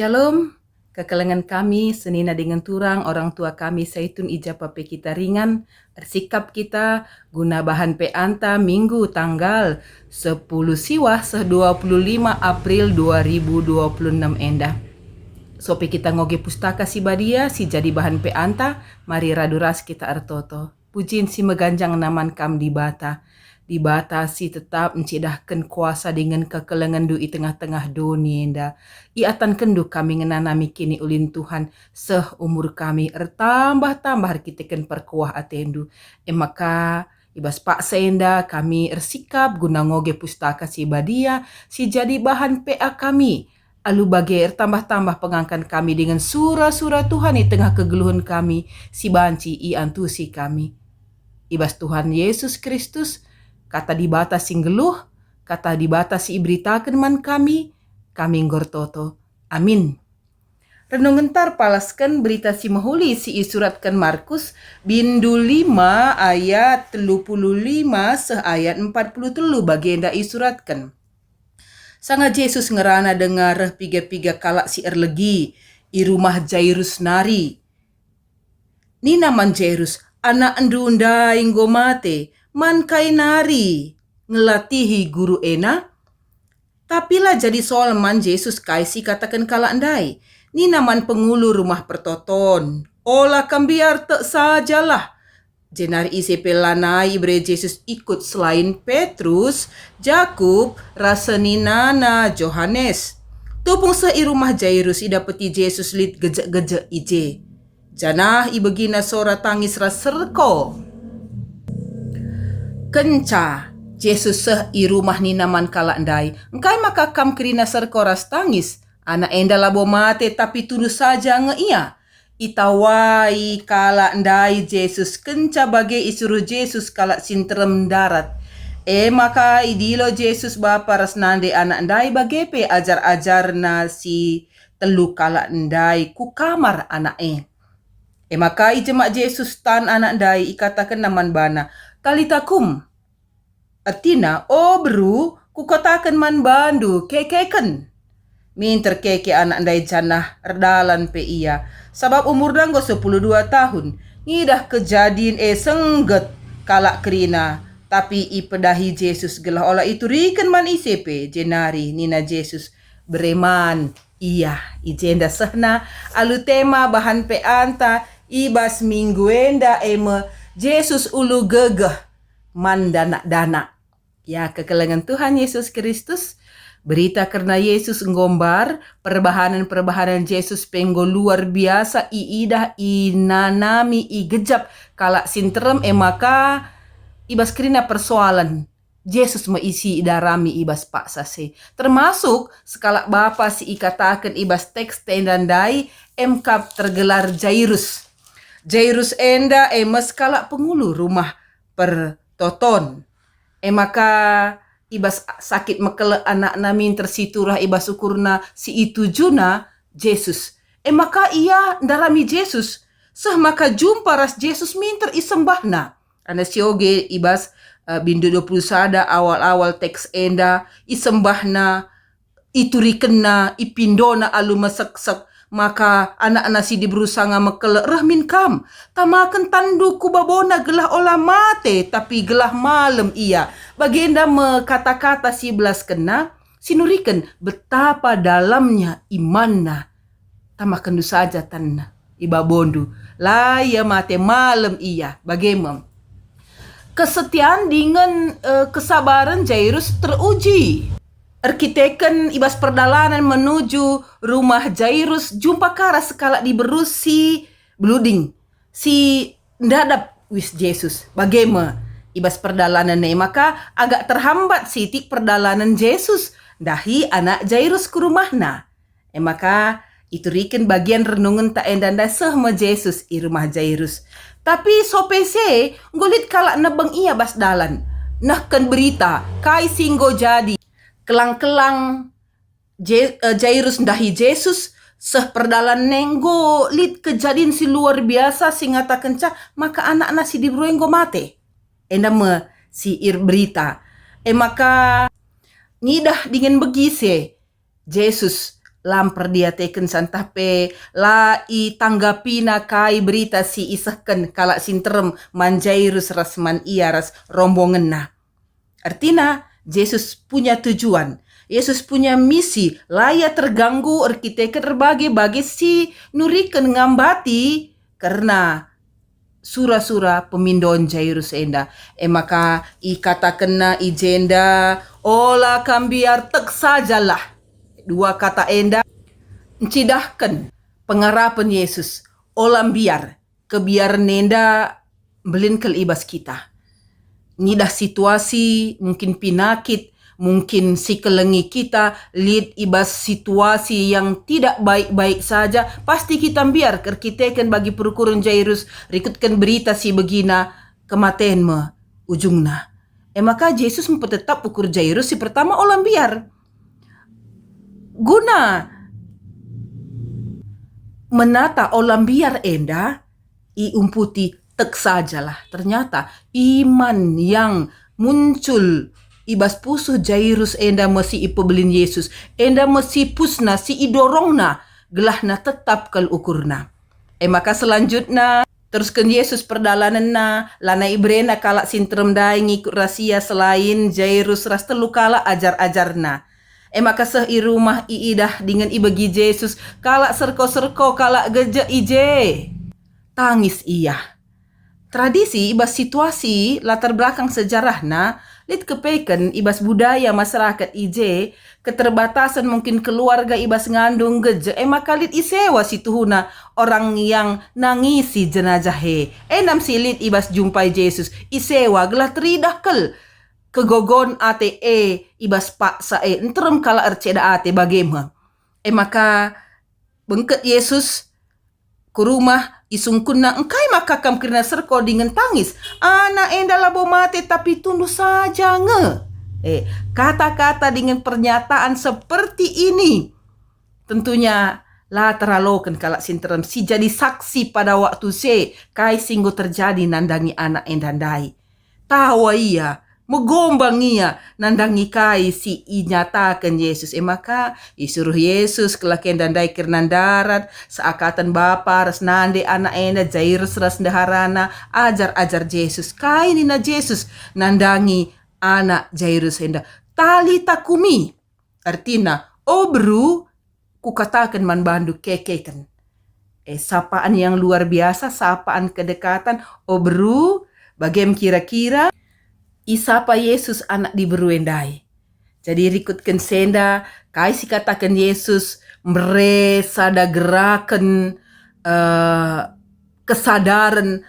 Shalom, kekelengan kami, senina dengan turang, orang tua kami Saitun ija pape kita ringan, ersikap kita, guna bahan pe anta minggu tanggal 10 siwah 25 April 2026 endah. Sopi kita ngoge pustaka si badia, si jadi bahan pe anta, mari raduras kita artoto. Pujin si meganjang naman kam di bata. Di bata si tetap mencidahkan kuasa dengan kekelengan du i tengah-tengah dunia enda. Iatan kendu kami ngenanami kini ulin Tuhan seumur kami ertambah-tambah kita ken perkuah atendu. Maka ibas pak senda kami ersikap guna ngoge pustaka si badia si jadi bahan PA kami. Alu bage tambah-tambah pengangkan kami dengan surah-surah Tuhan di tengah kegeluhan kami si banci i antusi kami. Ibas Tuhan Yesus Kristus kata dibatas sing geluh, kata dibatas si ibritakan man kami ngortoto. Amin. Renungan tar palaskan berita si mahuli si isuratkan Markus bindu 5 ayat 35 seh ayat 43 bagenda isuratkan. Sanga Yesus ngerana dengar piga-piga kalak si erlegi i rumah Jairus nari. Nina man Jairus anak endu undai ngomate man kai nari ngelatihi guru ena. Tapilah jadi soal man Yesus kaisi katakan kala andai. Ni naman pengulu rumah pertoton. Olah kambiar tak sajalah. Jenari isi pelanai bre Yesus ikut selain Petrus, Jakub, Raseninana, Johannes. Tupung sei rumah Jairus idapeti Yesus lit gejek-gejek ije. Janah ibegina sora tangis raserko. Kenca Yesus seh i rumah ni naman kala andai. Engkai maka kam kerina serkoras tangis. Anak enda labo mate tapi tunduk saja nge ia. Itawai kala andai Yesus kenca bage isuruh Yesus kala sinterem darat. Maka idilo Yesus bapa resnande anak andai bagepe ajar-ajar nasi telu kala andai ku kamar anak maka ijemak Yesus tan anak andai ikatakan naman bana. Talitakum. Artina, beru, kukatakan man bandu, kekeken. Minter keke anak andai janah erdalan pe iya. Sabab umur danggo 12 tahun. Ngidah kejadian sengget kalak kerina. Tapi ipedahi Yesus gelah olah itu riken man isepe. Jenari nina Yesus bereman. Iya, ijenda sehna. Alu tema bahan pe anta. Ibas mingguenda Yesus ulu gegeh. Man dana-dana. Ya, kekelengan Tuhan Yesus Kristus. Berita karena Yesus ngombar. Perbahanan-perbahanan Yesus penggo luar biasa. Iidah, inanami, igejap. Kalak sinterem, maka ibas kerina persoalan. Yesus meisi idarami ibas pak sase. Termasuk sekalak bapa si ikatakan ibas teks tendandai. Emkap tergelar Jairus. Jairus enda kalak pengulu rumah pertoton. Maka ibas sakit mekele anak namin tersiturah ibas ukurna si itu juna Yesus. Maka ia darami Yesus. Sah maka jumpa ras Yesus minter isembahna. Anda sioge ibas bindu 20 sada awal-awal teks enda isembahna iturikenna ipindona alu mesek-sek. Maka anak-anak si diberusanga mekele rahmin kam. Tamakan tandu kubabona gelah olah mate. Tapi gelah malam ia. Bagenda kata-kata si belas kena. Sinurikan betapa dalamnya imanna. Tamakan du saja tanna. Iba bondu. Laya mate malam ia. Bagaimana? Kesetiaan dengan kesabaran Jairus teruji. Arkiteken ibas perdalanan menuju rumah Jairus jumpa kara sekala diberus si bluding si ndadap wis Yesus. Bagaimana ibas perdalanan maka agak terhambat sitik perdalanan Yesus dahi anak Jairus ke rumahna. Maka itu riken bagian renungan tak endanda sehma Yesus i rumah Jairus. Tapi sopese ngolit kalak nebeng ia bas dalan. Nahkan berita kai singgo jadi kelang-kelang Jairus ndahi Yesus seh perdalan nenggo lit kejadian si luar biasa singata kenca maka anak nasi di bruenggo mate. Endama si ir berita. Maka ngidah dengan begise Yesus lamper dia teken santape la I tanggapi na kai berita si isahkan kala sinterem manjairus rasman ia ras rombongan na. Artinya Yesus punya tujuan. Yesus punya misi. Laya terganggu arkiteken berbagai-bagai si nuriken ngambati karena sura-sura pemindon Jairus enda. Maka I katakan ijenda ola kambiar tek sajalah. Dua kata enda mencidahkan pengarapan Yesus. Olam biar kebiar nenda belinkel ibas kita. Nidah situasi, mungkin pinakit, mungkin sikelengi kita, lihat ibas situasi yang tidak baik-baik saja, pasti kita biar kerkitekan bagi perukuran Jairus, rikutkan berita si begina, kematian me ujungna. Maka Yesus mempertetap ukur Jairus si pertama olam biar. Guna menata olam biar enda, I umputi tek sajalah. Ternyata iman yang muncul ibas pusuh Jairus enda mesti ipebelin Yesus. Enda mesti pusna si idorongna gelahna tetap kal ukurna. Maka selanjutnya teruskan Yesus perjalanan na lana ibrena kalak sintrem dai ngikut rahasia selain Jairus ras telu kala ajar-ajarna. Maka seh rumah iidah dengan ibagi Yesus kalak serko-serko kalak geja ije. Tangis ia. Tradisi ibas situasi latar belakang sejarahna lit kepeken ibas budaya masyarakat ije keterbatasan mungkin keluarga ibas ngandung geje maka lit isewa situhuna orang yang nangisi jenazah enam silit ibas jumpai Yesus isewa gelah teridah kel kegogon ate ibas paksa enterem kala erceda ate bagaimana maka bengket Yesus ke rumah isungkunna engkai maka kam kena serko dengan tangis anak enda labo mate tapi tunduk saja nge. Kata-kata dengan pernyataan seperti ini tentunya lah teralokan kalak sinterem si jadi saksi pada waktu kai singgo terjadi nandangi anak endandai. Tawa ia megombang ia nandangi kai si inyatakan Yesus maka isuruh Yesus kelakien dandai kernan darat seakatan bapa ras nande anak enda Jairus ras ndaharana ajar Yesus kai nina Yesus nandangi anak Jairus enda tali takumi artina obru kukatakan man bandu kekekan sapaan yang luar biasa sapaan kedekatan obru bagem kira-kira isapa Yesus anak diberuendai. Jadi rikutkan senda, kaisi katakan Yesus meresa da gerakan kesadaran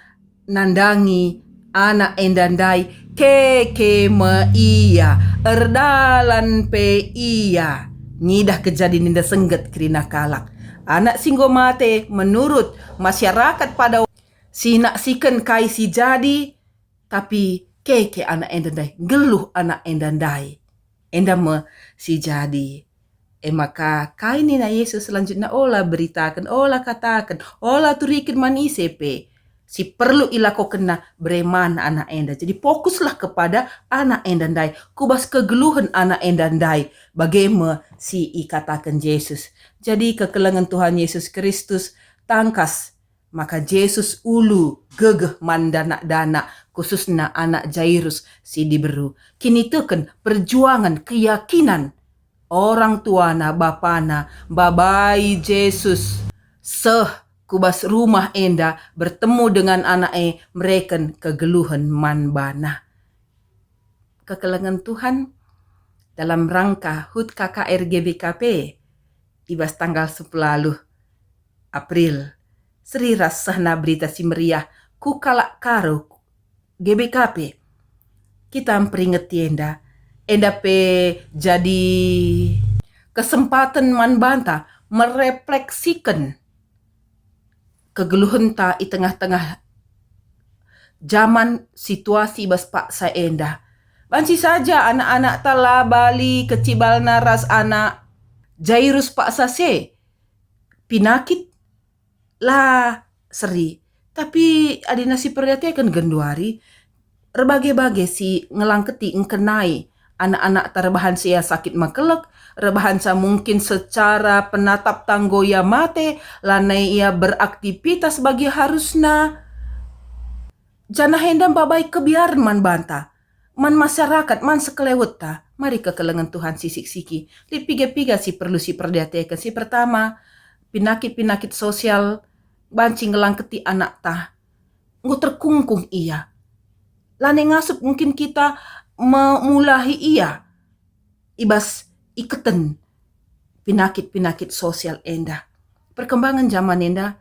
nandangi anak endandai keke me iya erdalan pe iya ngidah kejadian indah sengget kerina kalak. Anak singgo mate menurut masyarakat pada sinaksikan kaisi jadi tapi keke anak endandai, geluh anak endandai. Endama si jadi. Maka kaini na Yesus selanjutnya olah beritakan, olah katakan, olah turikin manisepe. Si perlu ilakokan na breman anak enda. Jadi fokuslah kepada anak endandai. Kubas kegeluhan anak endandai. Bagaimana si ikatakan Yesus. Jadi kekelengan Tuhan Yesus Kristus tangkas. Maka Yesus ulu gegeh mandana-dana khususnya anak Jairus si diberu. Kini teken perjuangan keyakinan orang tuana bapana babai Yesus seh kubas rumah enda bertemu dengan anak mereken kegeluhan manbana. Kekelengan Tuhan dalam rangka HUT KKR GBKP ibas tanggal 10 April Sri rasahna berita si meriah ku kalak karo GBKP. Kita memperinget enda pe jadi kesempatan man banta merefleksikan kegeluhan ta di tengah-tengah zaman situasi bas paksa enda. Bansi saja anak-anak tala bali kecibal naras anak Jairus paksa pinakit lah seri. Tapi adina si perhatikan genduari berbagai-bagai si ngelangketi ngkenai Anak-anak terbahan sia sakit makelek, rebahan sa mungkin secara penatap tanggo ya mate, lanai ia beraktivitas bagi harusna. Jana hendam babai kebiaran man banta. Man masyarakat, man sekelewet ta. Mari kekelengan Tuhan sisik-siki. Li piga-piga si perlu si perdiatekan. Si pertama, penyakit-penyakit sosial, bancing ngelangketi anak ta. Ngu terkungkung iya. Lane ngasup mungkin kita memulahi iya. Ibas iketen penyakit-penyakit sosial enda. Perkembangan zaman enda,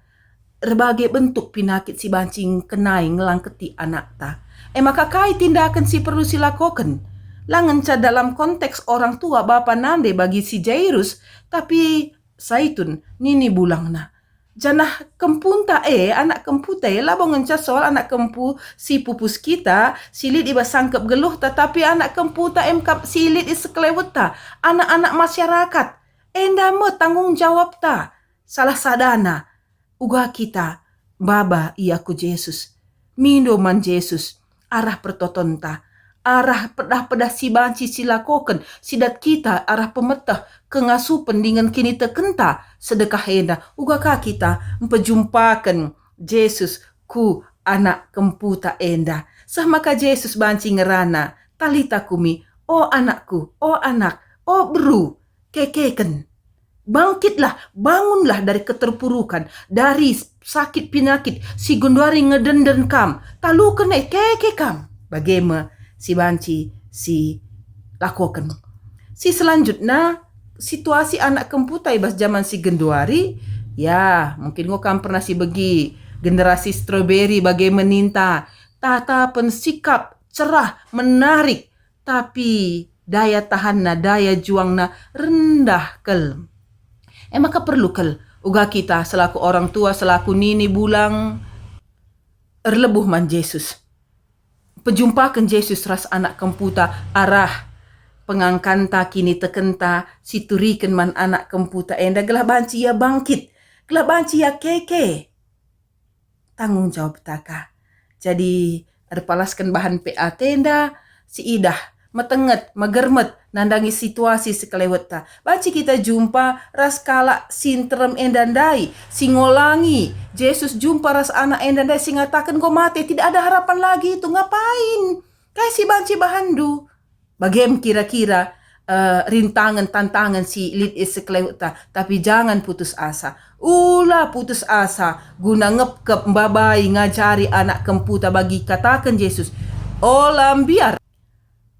berbagai bentuk penyakit si bancing kenai ngelangketi anak ta. Maka kai tindakan si perlu si lakukan. Langan ca dalam konteks orang tua bapa nande bagi si Jairus, tapi saitun nini bulang na. Janah kempunta anak kemputa labong ngenca soal anak kempu si pupus kita silit iba sangkep geluh tetapi anak kemputa kap silit iseklewet ta anak-anak masyarakat enda me tanggung jawab ta salah sadana uga kita baba iaku Yesus mindo man Yesus arah pertoton ta arah pedah-pedah si banci silakoken sidat kita arah pemetah kengasupen dengan kini tekenta sedekah henda ugakah kita memperjumpakan Yesus ku anak kemputa enda sah maka Yesus banci ngerana talita kumi oh anakku oh anak oh beru kekeken bangkitlah bangunlah dari keterpurukan dari sakit penyakit si gunduari ngedenden kam talu kene keke kam bagaimana si banci si lakukan si selanjutnya situasi anak kemputa ibas zaman si genduari ya mungkin ngokam pernah si begi generasi strawberry bagai meninta tata pensikap cerah menarik tapi daya tahanna daya juangna rendah kel maka perlu kel uga kita selaku orang tua selaku nini bulang erlebuh man Yesus pejumpakan Yesus ras anak kemputa arah pengangkanta kini tekenta situriken man anak kemputa enda gelah banci ya bangkit gelah banci ya keke tanggung jawab taka jadi erpalaskan bahan PA tenda si idah metenget magermet nandangi situasi sekelewet ta banci kita jumpa ras kala sintrem endandai singolangi Yesus jumpa ras anak endandai singatakan kau mati tidak ada harapan lagi itu ngapain kayak si banci bahandu bagaimana kira-kira rintangan tantangan si lid sekelewet ta tapi jangan putus asa ulah putus asa guna ngepkep mbabai ngajari anak kemputa bagi katakan Yesus olam biar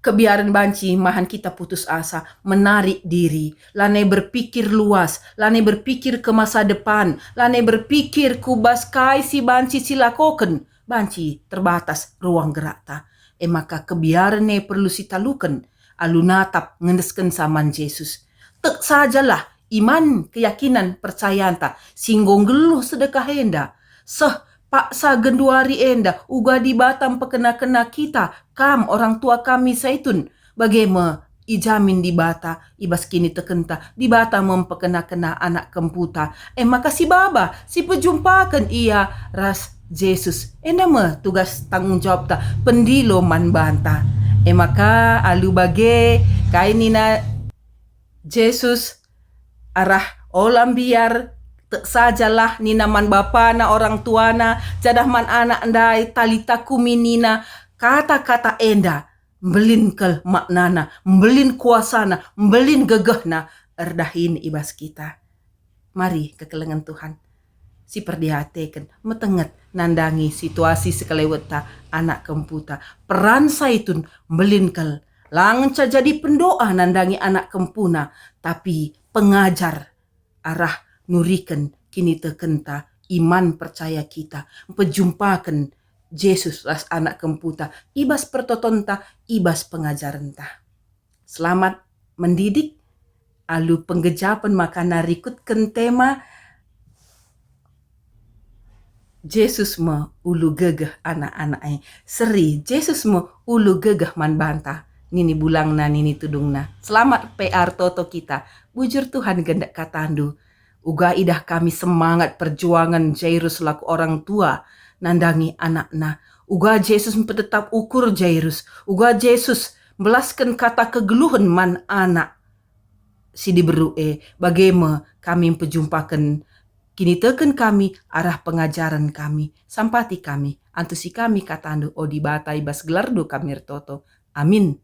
kebiaran banci mahan kita putus asa, menarik diri, lane berpikir luas, lane berpikir ke masa depan, lane berpikir kubas kai si banci silakoken, banci terbatas ruang gerak ta. Maka kebiaran ne perlu sitaluken, alunatap ngendesken saman Yesus. Tek sajalah iman, keyakinan, percayaan ta, singgung geluh sedekah henda, paksa genduari enda, uga di Batam pekena-kena kita, kam orang tua kami saitun. Bagaimana ijamin di bata, ibas kini tekenta, di bata mempekena-kena anak kemputa. Maka si baba, si pejumpakan ia ras Yesus. Enda me tugas tanggung jawab ta, pendilo man banta. Maka alu bage, kainina Yesus arah olam biar sajalah nina man bapana orang tuana jadah man anak ndai talita kuminina kata-kata enda mbelin kel maknana mbelin kuasana mbelin gegehna erdahin ibas kita mari kekelengan Tuhan si perdihateken metenget nandangi situasi sekeleweta anak kemputa peran saitun mbelin kel langenca jadi pendoa nandangi anak kempuna tapi pengajar arah nuriken kini tekenta iman percaya kita memperjumpakan Yesus ras anak kemputa ibas pertotonta ibas pengajarenta selamat mendidik alu penggejapan makana rikutken tema Yesus me ulu gegeh anak-anak seri Yesus me ulu gegeh man banta nini bulangna nini tudungna selamat PR toto kita bujur Tuhan gendak katandu uga idah kami semangat perjuangan Jairus laku orang tua nandangi anakna. Uga Yesus tetap ukur Jairus. Uga Yesus belaskan kata kegeluhan man anak si diberue bagaimana kami pejumpakan kini teken kami arah pengajaran kami sampati kami antusi kami katandu odi batai bas gelardo kami toto. Amin.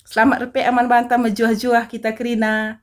Selamat repe aman banta mejuah-juah kita kerina.